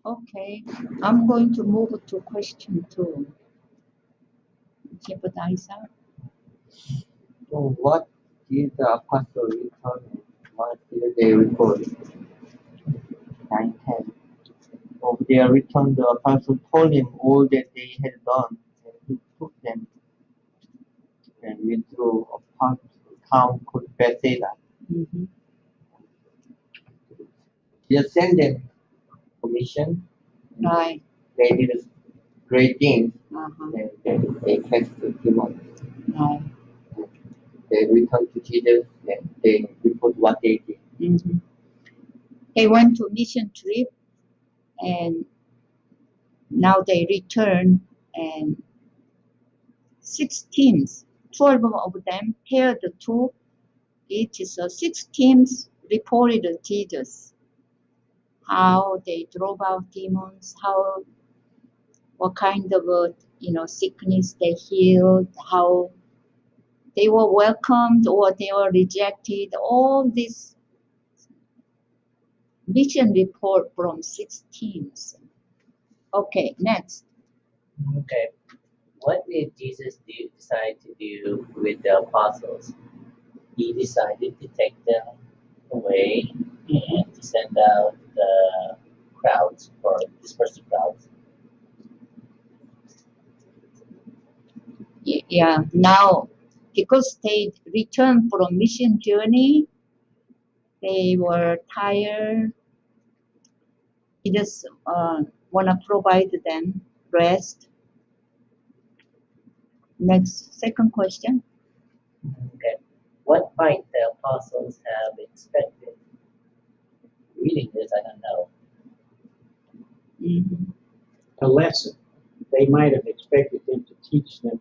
Okay, I'm going to move to question 2. Jeopardizer. So what did the apostle return and what did they report? 9:10. Of their return, the apostle told him all that they had done, and he took them and went through a town called Bethsaida. Mm-hmm. Just sent them commission. Right. They did great things, Uh-huh. and then they cast the demons. Right. They returned to Jesus and they report what they did. Mm-hmm. They went to mission trip, and now they return, and 6 teams, 12 of them paired to each. So 6 teams reported Jesus, how they drove out demons, how what kind of sickness they healed, how they were welcomed or they were rejected. All this mission report from 6 teams. Okay, next. Okay. What did Jesus decide to do with the apostles? He decided to take them away and to send out the crowds or disperse the crowds. Yeah, now because they returned from mission journey, they were tired. He just want to provide them rest. Next, second question. Okay. What might the apostles have expected? Reading this, I don't know. Mm-hmm. A lesson. They might have expected him to teach them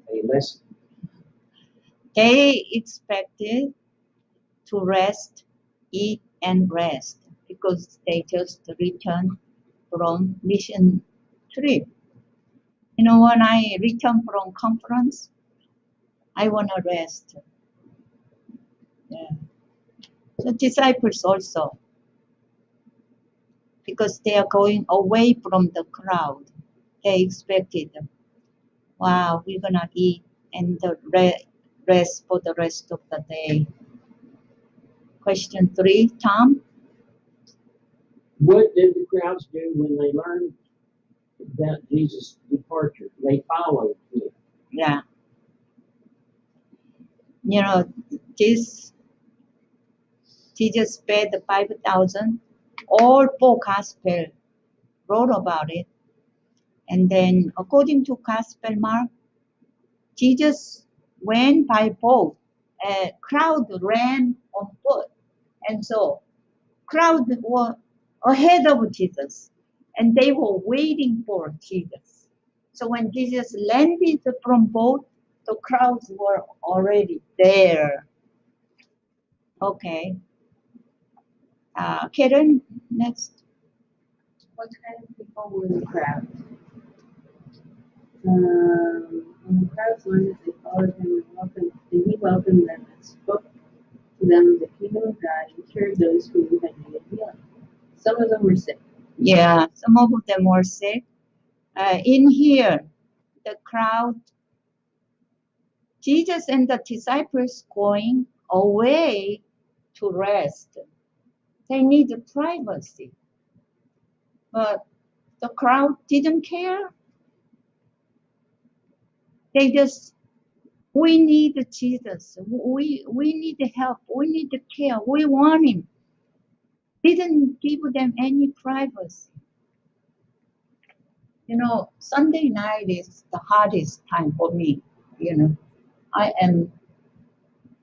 a lesson. They expected to rest, eat and rest because they just returned from mission trip. When I return from conference, I want to rest. Yeah. So disciples also, because they are going away from the crowd, they expected, wow, we're going to eat and rest for the rest of the day. Question 3, Tom? What did the crowds do when they learned about Jesus' departure? They followed him. Yeah. This Jesus fed 5,000. All 4 gospel wrote about it. And then according to Gospel Mark, Jesus went by boat. A crowd ran on foot. And so crowd were ahead of Jesus. And they were waiting for Jesus. So when Jesus landed from boat, the crowds were already there. Okay. Karen, next. What kind of people were the crowd? When the crowds learned that they followed him and he welcomed them and spoke to them of the kingdom of God and cured those who had needed healing. Some of them were sick. Yeah, some of them were sick. In here, the crowd, Jesus and the disciples going away to rest. They need privacy. But the crowd didn't care. They just, we need Jesus. We need help. We need care. We want him. Didn't give them any privacy. Sunday night is the hardest time for me. I am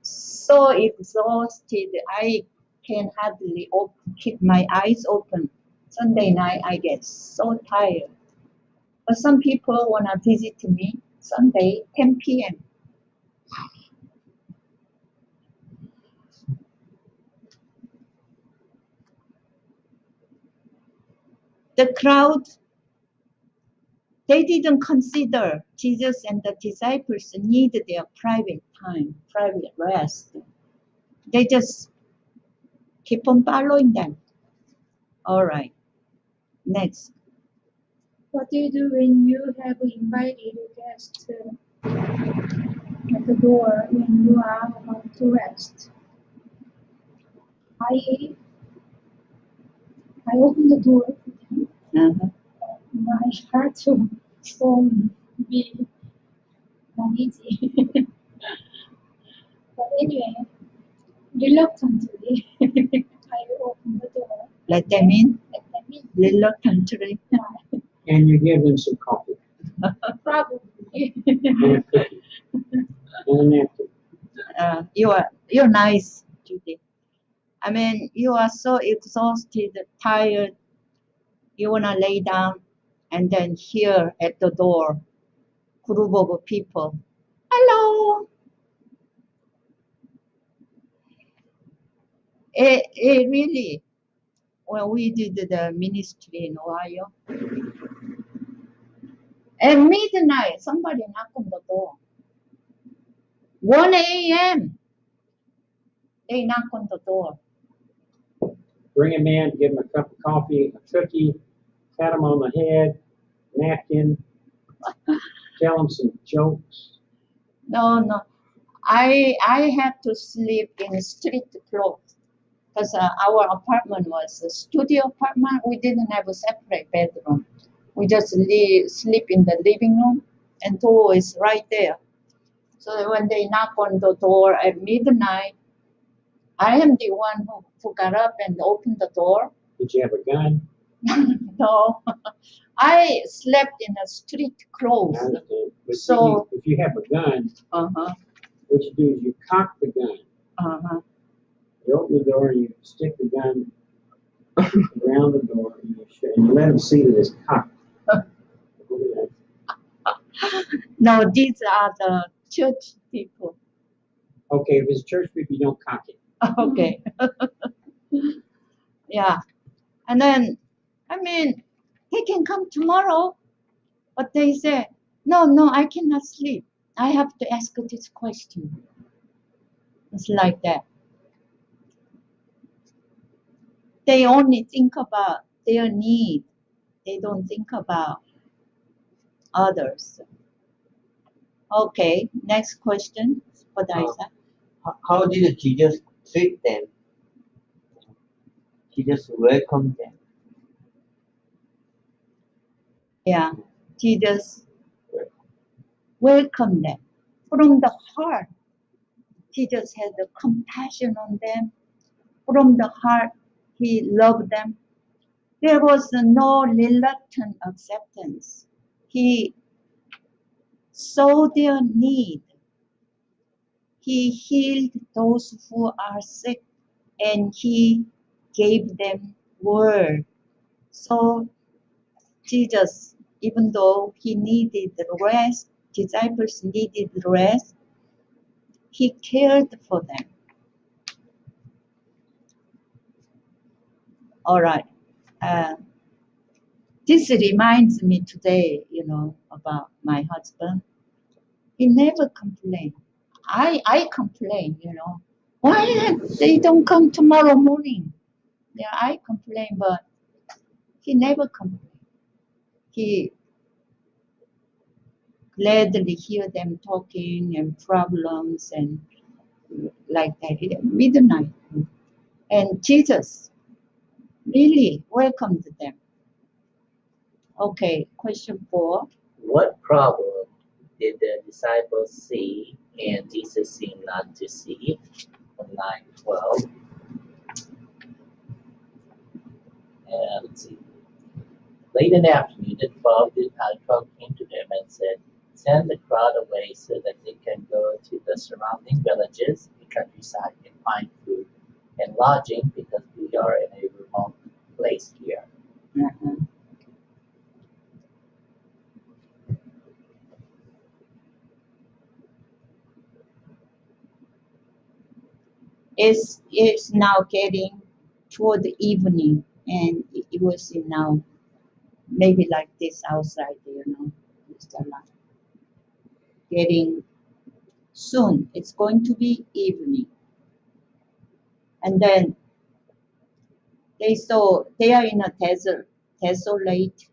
so exhausted. I can hardly keep my eyes open. Sunday night, I get so tired. But some people want to visit me Sunday, 10 p.m. The crowd, they didn't consider Jesus and the disciples need their private time, private rest. They just keep on following them. All right. Next. What do you do when you have invited guests at the door when you are about to rest? I open the door for them. Uh-huh. My heart won't be uneasy. But anyway, reluctantly, I open the door. Let them in. Let them in. Reluctantly. And you give them some coffee Probably. and a cookie and a napkin. You're nice, Judy. I mean, you are so exhausted, tired. You wanna lay down, and then here at the door, group of people. Hello. It really, when we did the ministry in Ohio, at midnight, somebody knocked on the door. 1 a.m. They knock on the door. Bring him in, give him a cup of coffee, a cookie, pat him on the head, napkin, tell him some jokes. No. I had to sleep in street clothes because our apartment was a studio apartment. We didn't have a separate bedroom. We just sleep in the living room, and door is right there. So when they knock on the door at midnight, I am the one who got up and opened the door. Did you have a gun? No, I slept in a street I clothes. understand. But So- see, if you have a gun, Uh-huh, what you do is you cock the gun. uh-huh. You open the door and you stick the gun around the door and you let them see that it's cocked. No, these are the church people. Okay, if it's church people, you don't cock it. Okay. Yeah. And then, I mean, he can come tomorrow, but they say, no, I cannot sleep. I have to ask this question. It's like that. They only think about their need. They don't think about others. Okay, next question, Spadaisa. How did Jesus treat them? Jesus welcomed them. Yeah, Jesus welcomed them from the heart. Jesus had the compassion on them. From the heart, he loved them. There was no reluctant acceptance. He saw their need. He healed those who are sick, and he gave them word. So Jesus, even though he needed rest, disciples needed rest, he cared for them. All right. This reminds me today, about my husband. He never complained. I complain, Why they don't come tomorrow morning? Yeah, I complain, but he never complained. He gladly hear them talking and problems and like that at midnight. And Jesus really welcomed them. Okay, question 4. What problem did the disciples see and Jesus seemed not to see? On line 12. And let's see. Late in the afternoon, the 12 came to them and said, "Send the crowd away so that they can go to the surrounding villages, the countryside, and find food and lodging, because we are in a remote place here." Uh-huh. It's now getting toward the evening, and it was now maybe like this outside, It's like getting soon. It's going to be evening, and then they are in a desolate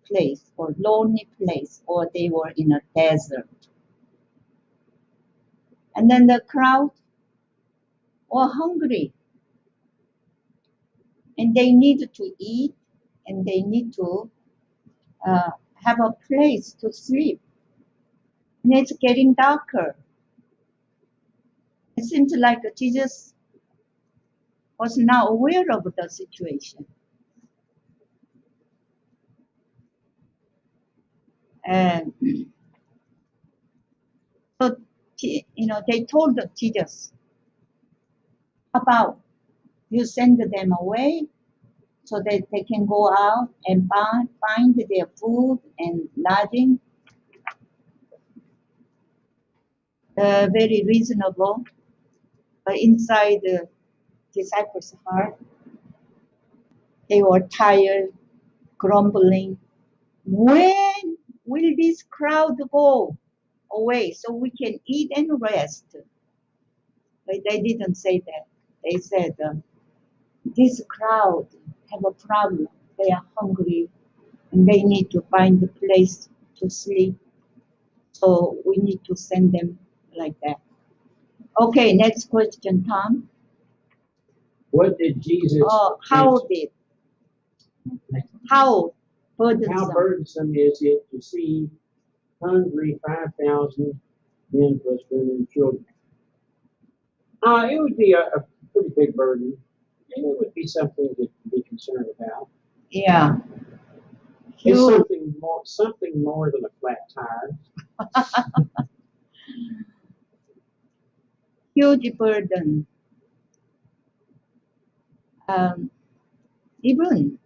place or lonely place, or they were in a desert. And then the crowd were hungry and they need to eat and they need to have a place to sleep. And it's getting darker. It seems like Jesus was not aware of the situation. And so, they told Jesus, about you send them away so that they can go out and find their food and lodging. Very reasonable. But inside the disciples' heart, they were tired, grumbling. When will this crowd go away so we can eat and rest? But they didn't say that. They said, this crowd have a problem. They are hungry and they need to find a place to sleep. So we need to send them like that. Okay, next question, Tom. What did Jesus How answer? How How burdensome. burdensome is it to see hungry 5,000 men plus women and children? It would be a pretty big burden, and it would be something to be concerned about. Yeah. It's Huge, something more than a flat tire. huge burden. Even,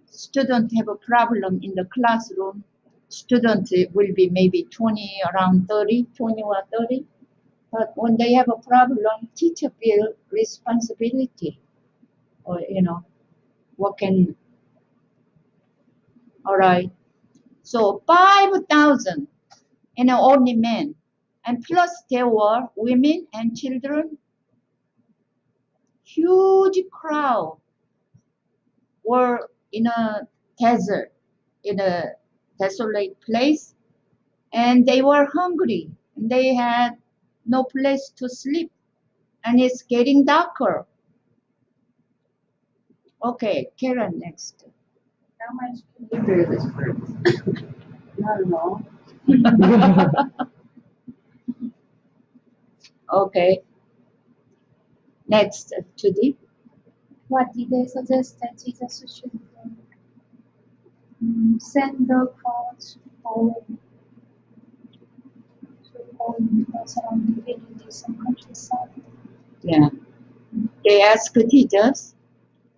students have a problem in the classroom. Students will be maybe 20, around 30, 20 or 30. But when they have a problem, teacher feel responsibility. Or, all right. So 5,000 and only men. And plus there were women and children. Huge crowd were in a desert, in a desolate place. And they were hungry. And they had no place to sleep. And it's getting darker. Okay, Karen next. How much can you bear this burden? Not at all. Okay. Next, Judy. What did they suggest that Jesus should send the crowds away to go into the surrounding villages and countryside? Yeah. They asked Jesus,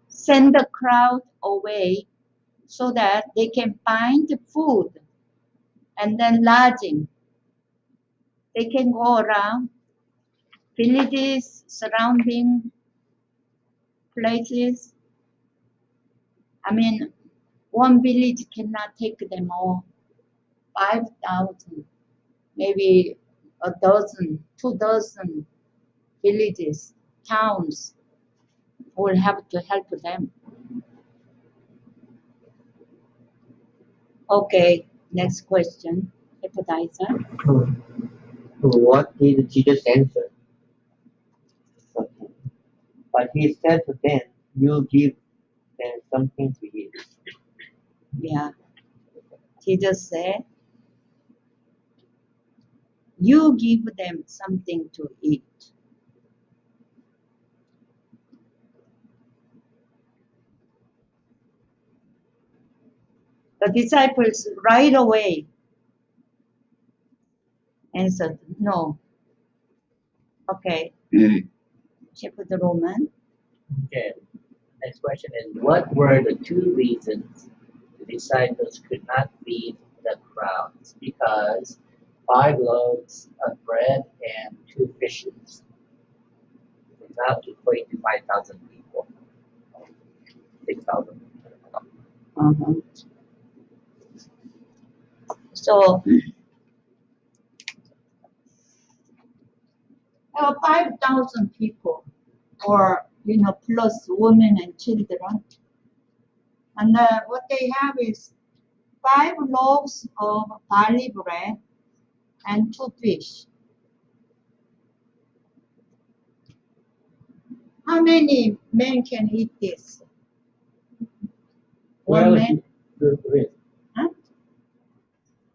send the crowd away so that they can find food and then lodging. They can go around villages, surrounding places. I mean, one village cannot take them all. 5,000, maybe a dozen, 2 dozen villages, towns will have to help them. Okay, next question. Appetizer. What did Jesus answer? Okay. But he said to them, you give them something to eat. Yeah. Jesus said, you give them something to eat. The disciples right away answered, no. Okay. Shepherd Roman. Okay. Next question is, what were the two reasons the disciples could not feed the crowds? Because 5 loaves of bread and 2 fishes does not equate to 5,000 people. 6,000. Uh-huh. So, there were 5,000 people, or plus women and children. And what they have is 5 loaves of barley bread and 2 fish. How many men can eat this? One Well, man? Huh?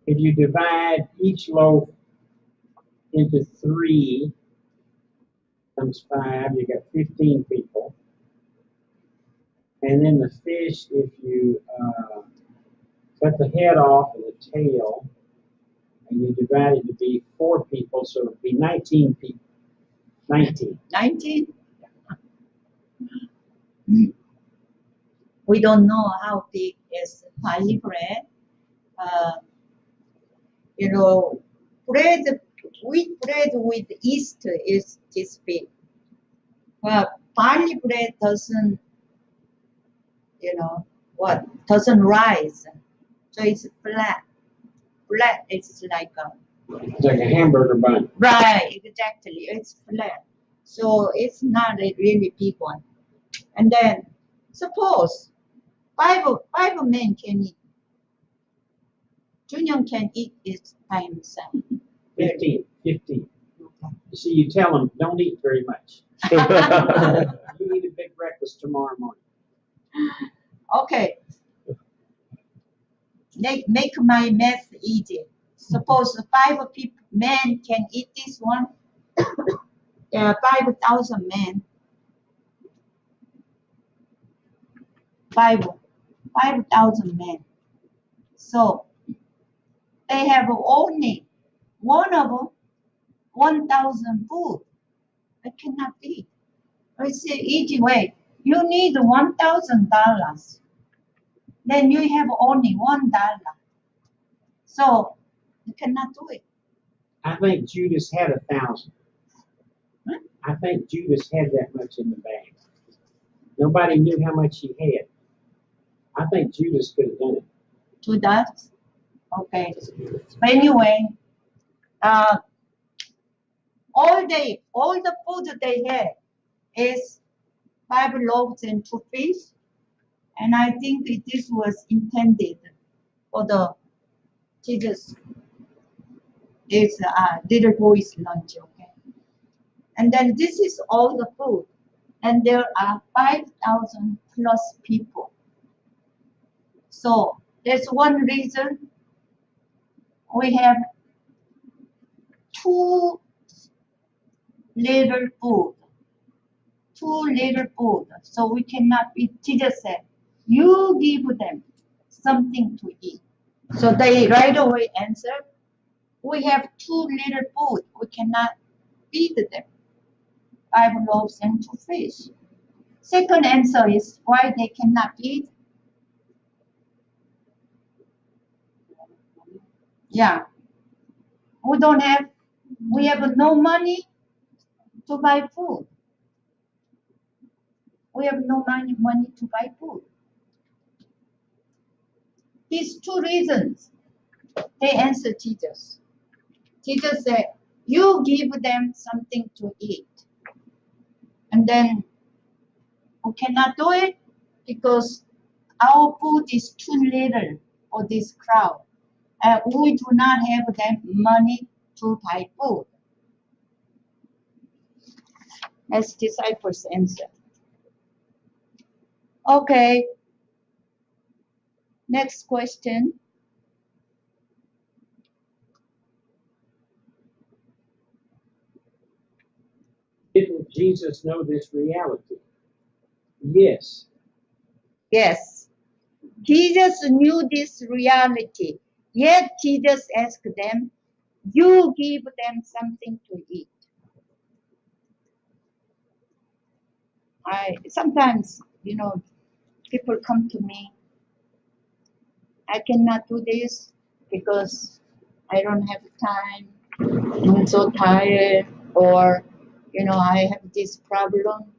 if you divide each loaf into 3 times 5, you got 15 people. And then the fish, if you cut the head off and the tail, and you divide it to be 4 people, so it would be 19 people. 19. 19? We don't know how big is barley bread. Bread, wheat bread with yeast is this big. But barley bread doesn't, doesn't rise. So it's flat. Flat is like It's like a hamburger bun. right, exactly. It's flat. So it's not a really big one. And then suppose five men can eat. Junior can eat it by himself. 15. You see, you tell them, don't eat very much. You eat a big breakfast tomorrow morning. Okay. Make my math easy. Suppose 5 men can eat this one. There are 5,000 men. 5,000 men. So they have only one of 1,000 food. I cannot eat. It's an easy way. You need $1,000. Then you have only $1. So you cannot do it. I think Judas had 1,000. Huh? I think Judas had that much in the bag. Nobody knew how much he had. I think Judas could have done it. $2. Okay. But anyway, all the food they had is 5 loaves and 2 fish. And I think this was intended for the Jesus, this little boy's lunch, okay? And then this is all the food. And there are 5,000 plus people. So that's one reason we have 2 little food. 2 little food. So we cannot eat. Jesus said, you give them something to eat. So they right away answered, we have 2 little food. We cannot feed them. 5 loaves and 2 fish. Second answer is why they cannot eat. Yeah. We have no money to buy food. We have no money to buy food. These 2 reasons, they answered Jesus. Jesus said, you give them something to eat. And then we cannot do it because our food is too little for this crowd. We do not have that money to buy food. As disciples answer. Okay. Next question. Didn't Jesus know this reality? Yes. Yes. Jesus knew this reality. Yet Jesus asked them, you give them something to eat. Sometimes, people come to me. I cannot do this because I don't have time. I'm so tired, or I have this problem.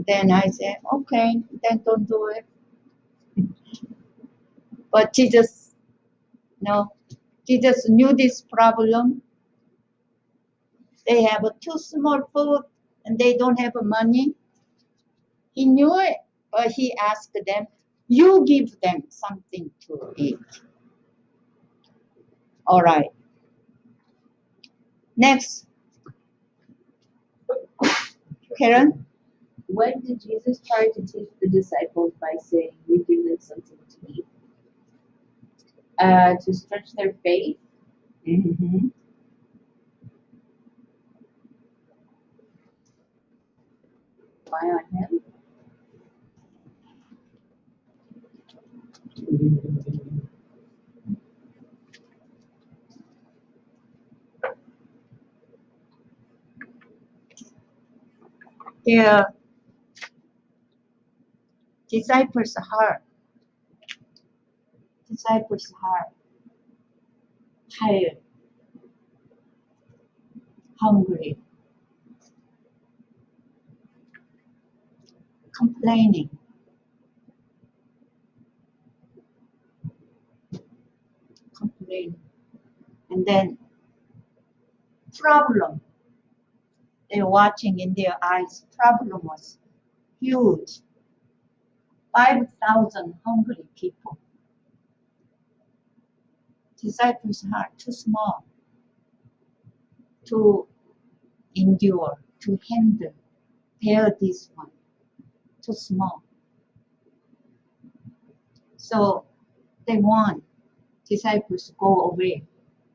Then I say, okay, then don't do it. But Jesus knew this problem. They have too small food and they don't have money. He knew it, but he asked them, you give them something to eat. All right. Next. Karen? What did Jesus try to teach the disciples by saying, "You give them something to eat"? To stretch their faith. Mm-hmm. Rely on Him. Their disciples' heart. Disciples' heart. Tired. Hungry. Complaining. Complaining. And then problem. They're watching in their eyes. Problem was huge. 5,000 hungry people. Disciples' heart too small to endure, to handle, bear this one. Too small. So they want disciples to go away,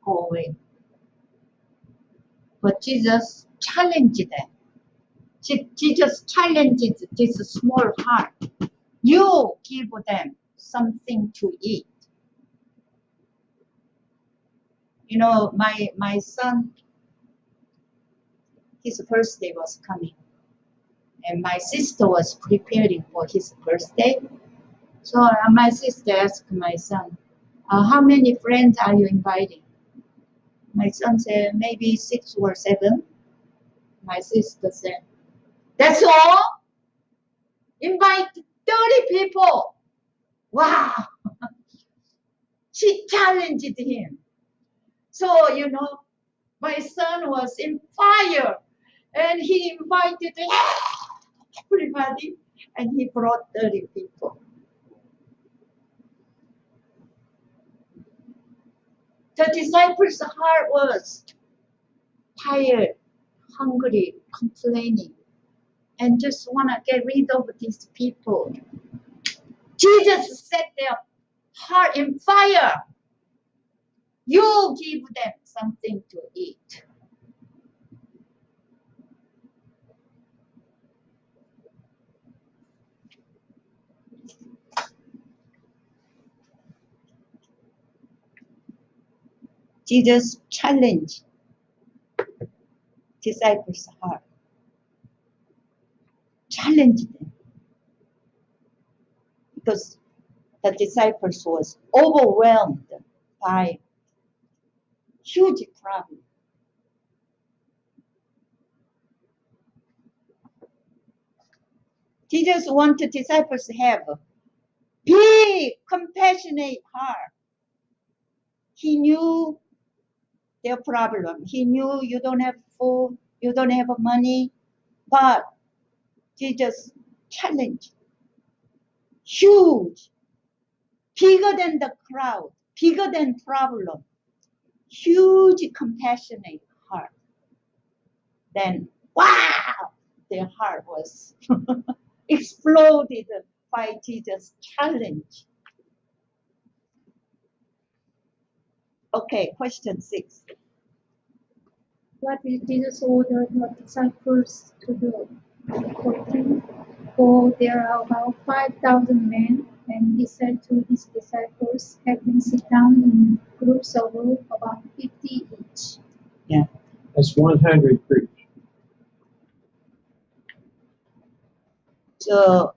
go away. But Jesus challenged them. Jesus challenged this small heart. You give them something to eat. You know, my son, his birthday was coming. And my sister was preparing for his birthday. So my sister asked my son, how many friends are you inviting? My son said, maybe 6 or 7. My sister said, that's all? Invite 30 people. Wow. She challenged him. So, you know, my son was in fire. And he invited everybody. And he brought 30 people. The disciples' heart was tired, hungry, complaining, and just want to get rid of these people. Jesus set their heart in fire. You give them something to eat. Jesus challenged disciples' heart. Challenged them. Because the disciples was overwhelmed by huge problem. Jesus wanted disciples to have a big, compassionate heart. He knew their problem. He knew you don't have food, you don't have money, but Jesus challenged. Huge, bigger than the crowd, bigger than problem. Huge, compassionate heart. Then, wow, their heart was exploded by Jesus' challenge. Okay, question 6. What did Jesus order the disciples to do? 14. For there are about 5,000 men, and he said to his disciples, have them sit down in groups of about 50 each. Yeah. That's 100 per each. So,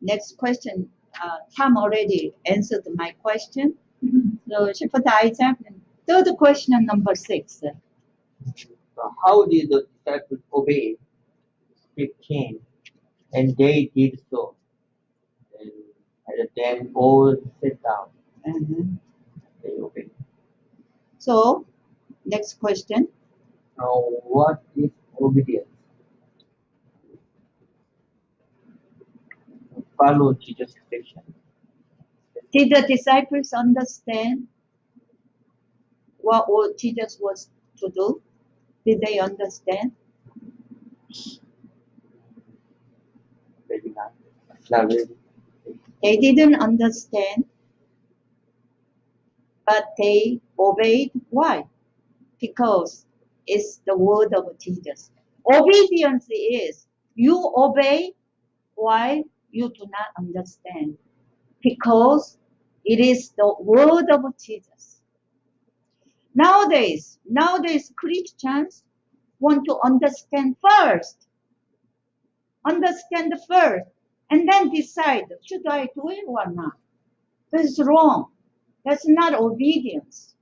next question. Tom already answered my question. So, Shepherd Isaac, third question, number 6. So how did the disciples obey? 15. And they did so. And had them all sit down. They obeyed. So, next question. Now, what is obedience? follow Jesus' instruction. Did the disciples understand what Jesus was to do? Did they understand? Maybe not. Not really. They didn't understand, but they obeyed. Why? Because it's the word of Jesus. Obedience is you obey while you do not understand, because it is the word of Jesus. Nowadays Christians want to understand first, and then decide, should I do it or not? That's wrong. That's not obedience.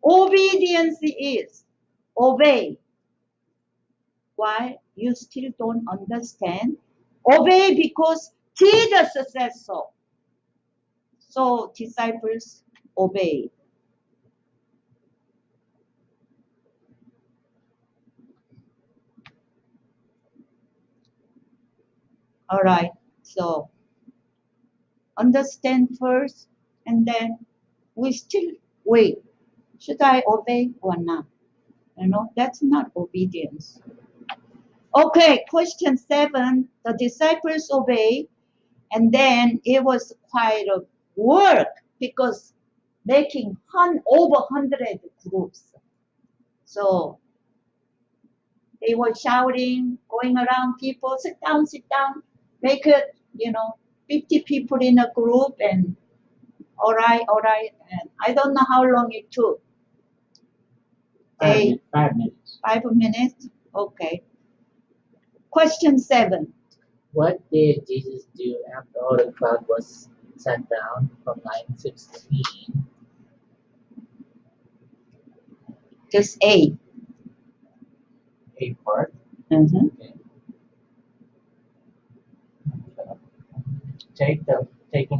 Obedience is obey. Why? You still don't understand? Obey because Jesus says so. So disciples obey. All right. So understand first, and then we still wait. Should I obey or not? That's not obedience. Okay, question 7. The disciples obey, and then it was quite a work because making over 100 groups. So they were shouting, going around people, sit down, make it, 50 people in a group, and all right. And I don't know how long it took. 5 minutes. 5 minutes? Okay. Question 7. What did Jesus do after all the crowd was sat down from line 16? Just A. A part. Mm-hmm. Okay. Taking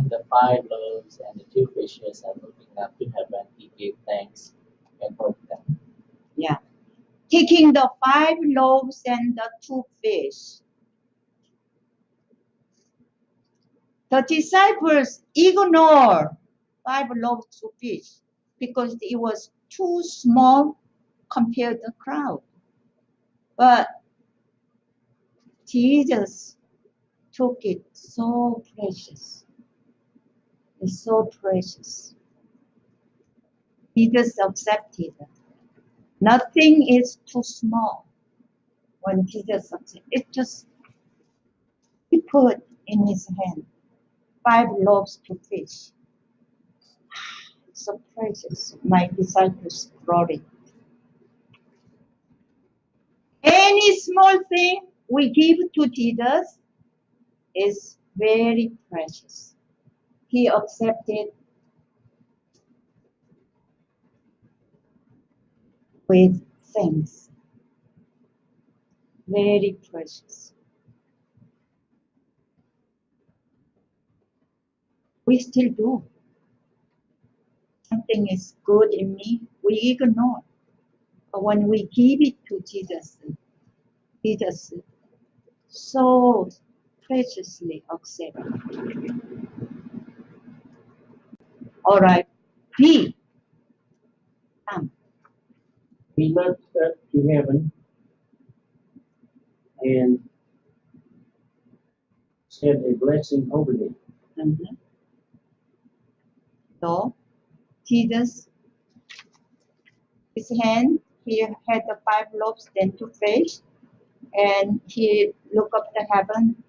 the 5 loaves and the 2 fishes and looking up to heaven, he gave thanks and broke them. Yeah. Taking the 5 loaves and the 2 fish. The disciples ignore 5 loaves, 2 fish because it was too small compared to the crowd. But Jesus took it so precious. It's so precious. Jesus accepted it. Nothing is too small when Jesus accepted it. Just he put in his hand 5 loaves, 2 fish. So precious. My disciples brought it. Any small thing we give to Jesus is very precious. He accepted with thanks. Very precious. We still do. Something is good in me, we ignore. But when we give it to Jesus so preciously accepts. All right, B. He looked up to heaven and said a blessing over them. Mhm. So Jesus, his hand, he had the 5 loaves, then 2 fish, and he looked up to heaven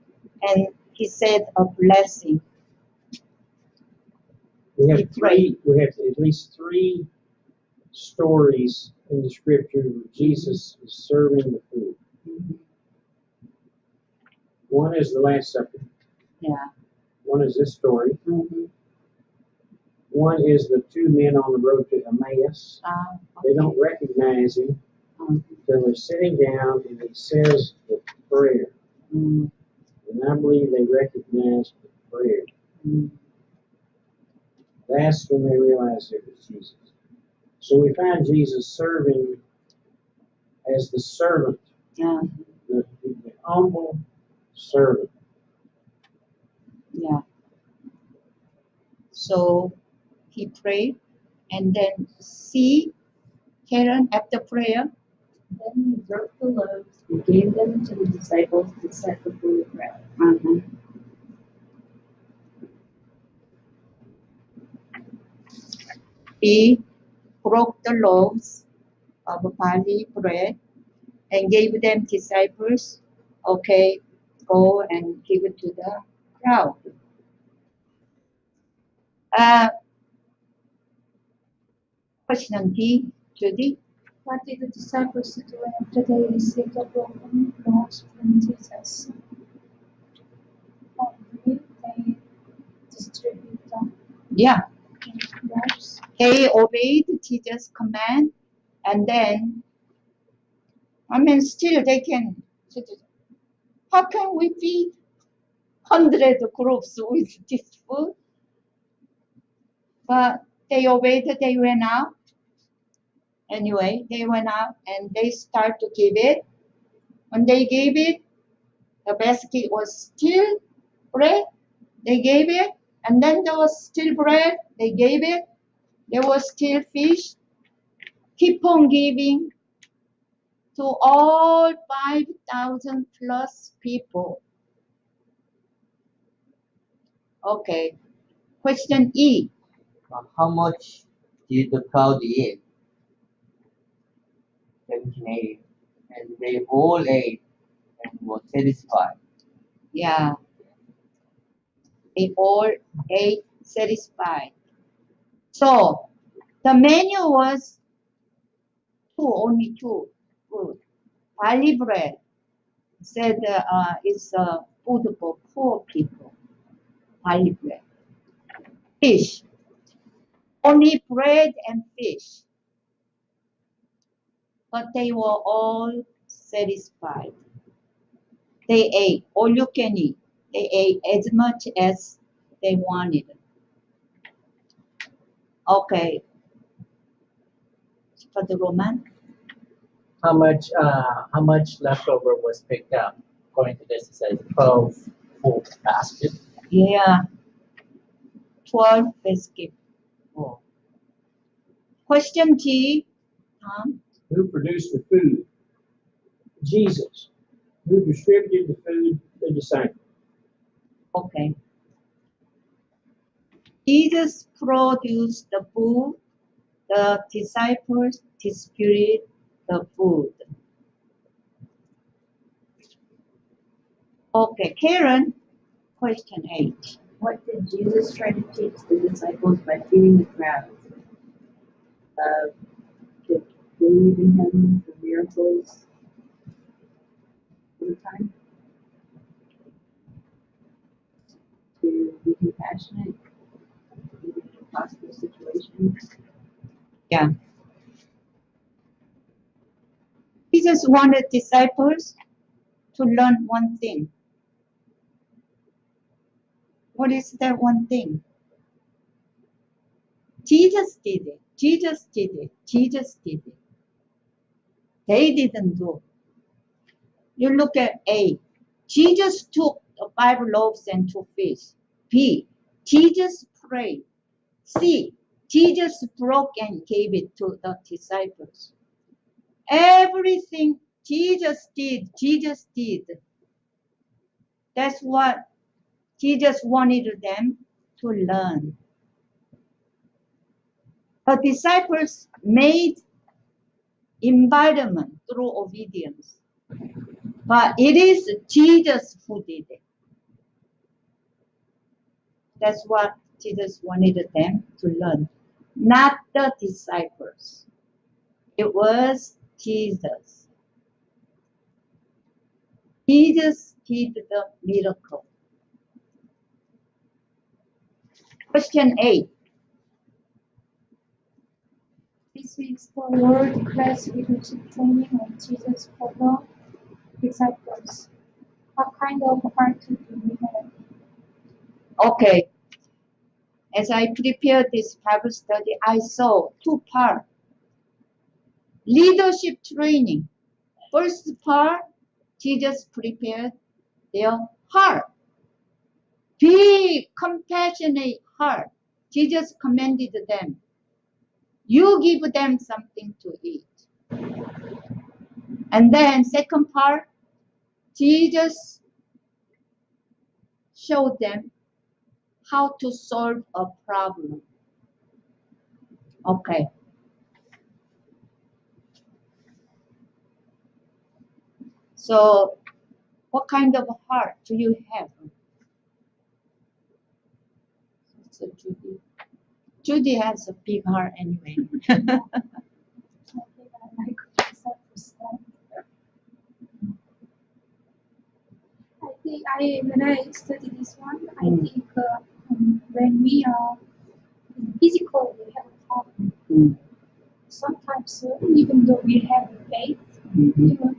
and he said a blessing. We He have at least 3 stories in the scripture where Jesus is serving the food. Mhm. One is the Last Supper. Yeah. One is this story. Mhm. One is the 2 men on the road to Emmaus. Okay. They don't recognize him Mhm. until they're sitting down and he says the prayer. Mhm. And I believe they recognize the prayer. Mhm. That's when they realize it was Jesus. So we find Jesus serving as the servant, Yeah. the humble servant. Yeah. So he prayed, and then see Karen after prayer. Then he broke the loaves and gave them to the disciples to set before the crowd. Uh-huh. He broke the loaves of barley bread and gave them disciples. Okay, go and give it to the crowd. Uh, Question D, Judy. What did the disciples do after they received the broken loaves from Jesus? Only they distributed them Yeah, in loaves. they obeyed Jesus' command, and then, I mean, still they can. How can we feed 100 groups with this food? But they obeyed. They went out. Anyway, they went out and they start to give it. When they gave it, the basket was still bread. They gave it, and then there was still bread. They gave it. There was still fish. Keep on giving to all 5,000 plus people. Okay. Question E. How much did the crowd eat? 1780. And they all ate and were satisfied. Yeah, they all ate satisfied. So the menu was only two food. Barley bread said it's food for poor people. Barley bread. Fish. Only bread and fish. But they were all satisfied. They ate all you can eat. They ate as much as they wanted. Okay. For the Roman? How much leftover was picked up? According to this, it says 12 full baskets. Yeah. 12 basket. Oh. Question G. Tom? Who produced the food? Jesus. Who distributed the food? The disciples. Okay. Jesus produced the food. The disciples distributed the food. Okay, Karen, question 8. What did Jesus try to teach the disciples by feeding the crowds? To believe in him for miracles all the time, to be compassionate even in impossible situations. Yeah. Jesus wanted disciples to learn one thing. What is that one thing? Jesus did it. Jesus did it. Jesus did it. They didn't do. You look at A. Jesus took the 5 loaves and 2 fish. B. Jesus prayed. C. Jesus broke and gave it to the disciples. Everything Jesus did, Jesus did. That's what Jesus wanted them to learn. The disciples made environment through obedience. But it is Jesus who did it. That's what Jesus wanted them to learn, not the disciples. It was Jesus. Jesus did the miracle. Question 8. This is the world-class leadership training of Jesus for the disciples. What kind of heart do we have? Okay. As I prepared this Bible study, I saw 2 parts. Leadership training. First part, Jesus prepared their heart. Be compassionate heart. Jesus commanded them. You give them something to eat. And then second part, Jesus showed them how to solve a problem. Okay. So what kind of heart do you have? So Judy has a big heart anyway. I think when I study this one, I think when we are physical, we have a problem. Sometimes, even though we have faith,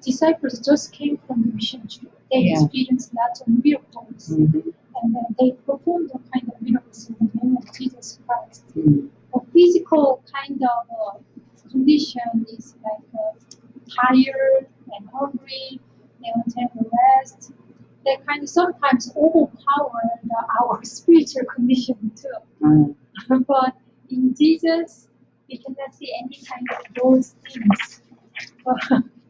disciples just came from the mission trip. They experienced lots of miracles, and they performed the kind of miracles in the name of Jesus Christ. A physical kind of condition is like tired and hungry. They want to have a rest. They kind of sometimes overpower our spiritual condition too. But in Jesus, we cannot see any kind of those things.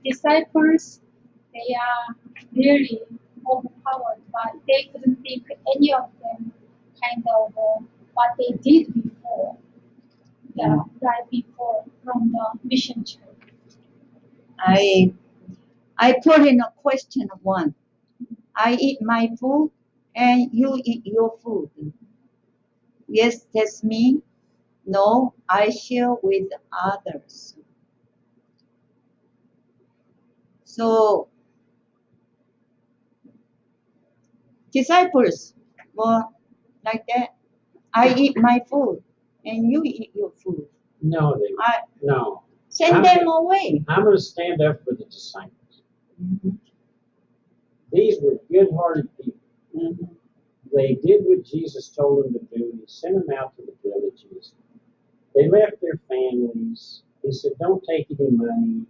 Disciples, they are really overpowered, but they couldn't think any of them kind of what they did before, right before from the mission trip. I put in a question one. I eat my food and you eat your food. Yes, that's me. No, I share with others. So disciples were like that. I eat my food and you eat your food. No, I no. send them away. I'm going to stand up for the disciples. These were good-hearted people. They did what Jesus told them to do. He sent them out to the villages. They left their families. He said, don't take any money.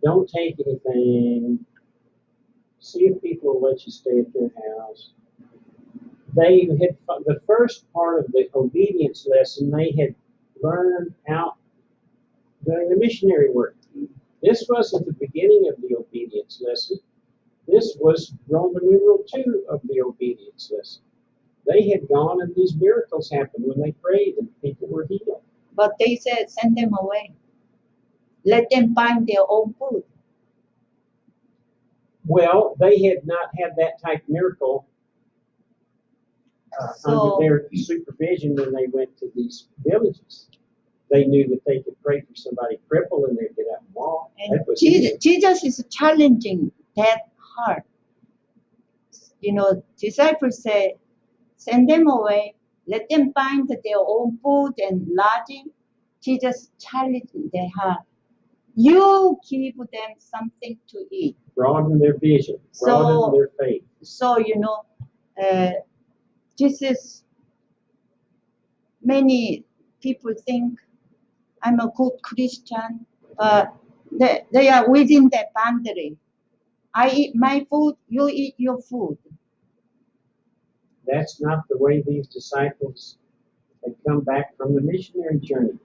Don't take anything. See if people will let you stay at their house. They had the first part of the obedience lesson they had learned out doing the missionary work. This wasn't the beginning of the obedience lesson. This was Roman numeral 2 of the obedience lesson. They had gone and these miracles happened when they prayed and people were healed. But they said, send them away. Let them find their own food. Well, they had not had that type of miracle under their supervision when they went to these villages. They knew that they could pray for somebody crippled and they'd get up and walk. And Jesus is challenging that heart. Disciples say, send them away, let them find their own food and lodging. Jesus challenging their heart. You give them something to eat. Broaden their vision, broaden their faith. So, this is, many people think I'm a good Christian, but they are within that boundary. I eat my food, you eat your food. That's not the way these disciples had come back from the missionary journey.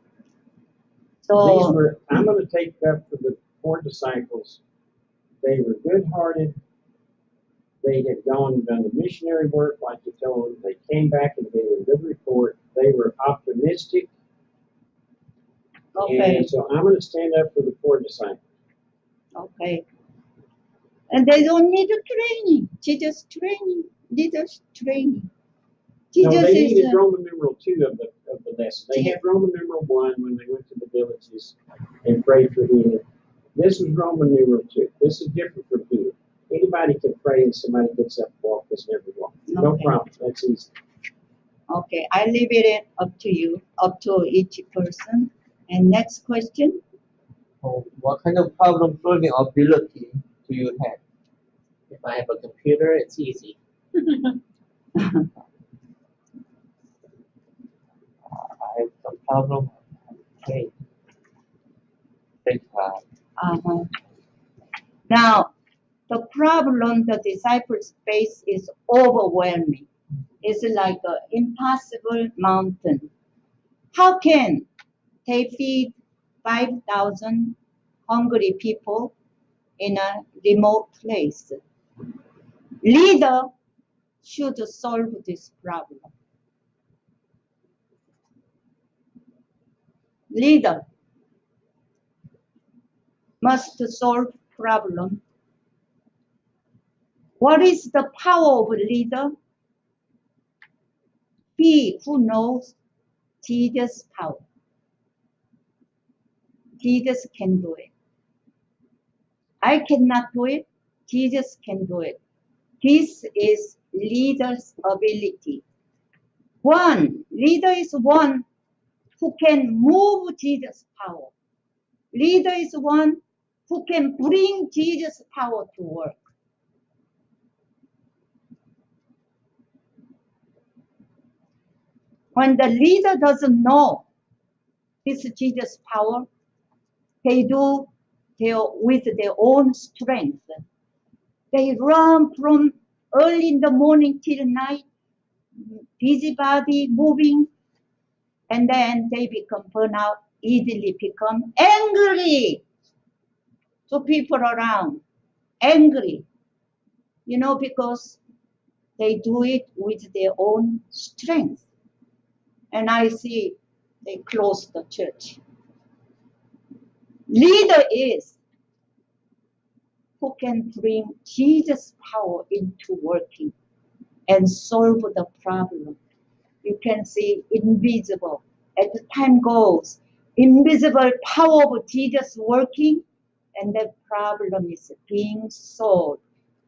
So I'm going to take up for the 4 disciples. They were good-hearted. They had gone and done the missionary work like you told them. They came back and gave a good report. They were optimistic. Okay. And so I'm going to stand up for the 4 disciples. Okay. And they don't need training. Jesus training. Jesus training. Jesus no, they needed Roman numeral 2 of the lesson. They had Roman numeral 1 when they went to the villages and prayed for healing. This is Roman numeral 2. This is different from here. Anybody can pray and somebody gets up and walk this never walk. No problem. That's easy. Okay, I leave it up to you, up to each person. And next question. What kind of problem solving ability do you have? If I have a computer, it's easy. I have some problem. Okay. Take time. Now, the problem the disciples face is overwhelming. is like an impossible mountain. How can they feed 5,000 hungry people in a remote place? Leader should solve this problem. Leader must solve problem. What is the power of a leader? He who knows Jesus' power. Jesus can do it. I cannot do it. Jesus can do it. This is leader's ability. Leader is one who can move Jesus' power. Leader is one who can bring Jesus' power to work. When the leader doesn't know this Jesus' power, they do with their own strength. They run from early in the morning till night, busybody moving, and then they become burnout, easily become angry to people around. Angry, because they do it with their own strength. And I see they close the church. Leader is who can bring Jesus' power into working and solve the problem. You can see invisible. As the time goes, invisible power of Jesus working, and the problem is being solved.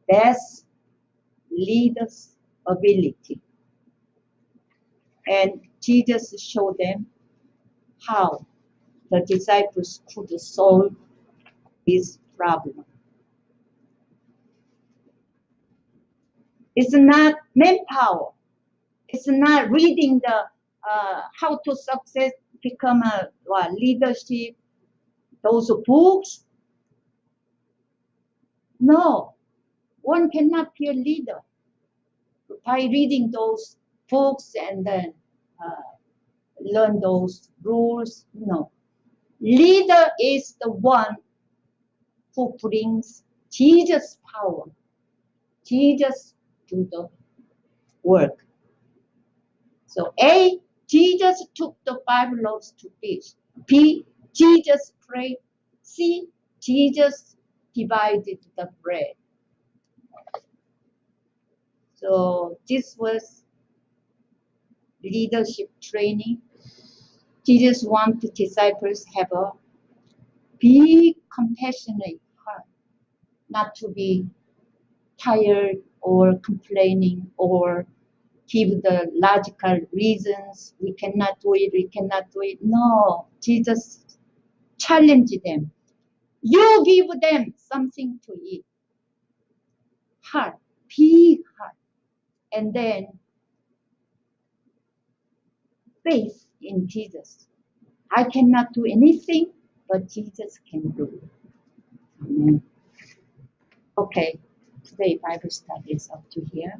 That's leader's ability. And Jesus showed them how the disciples could solve this problem. It's not manpower. It's not reading the how to success become a leadership, those books. No, one cannot be a leader by reading those books and then learn those rules. No, leader is the one who brings Jesus' power. Jesus do the work. So A, Jesus took the 5 loaves to fish. B, Jesus prayed. C, Jesus divided the bread. So this was leadership training. Jesus wants the disciples have a big compassionate heart, not to be tired or complaining or give the logical reasons. We cannot do it. No, Jesus challenged them. You give them something to eat. Heart, big heart. And then faith in Jesus. I cannot do anything, but Jesus can do it. Amen. Okay, today Bible study is up to here.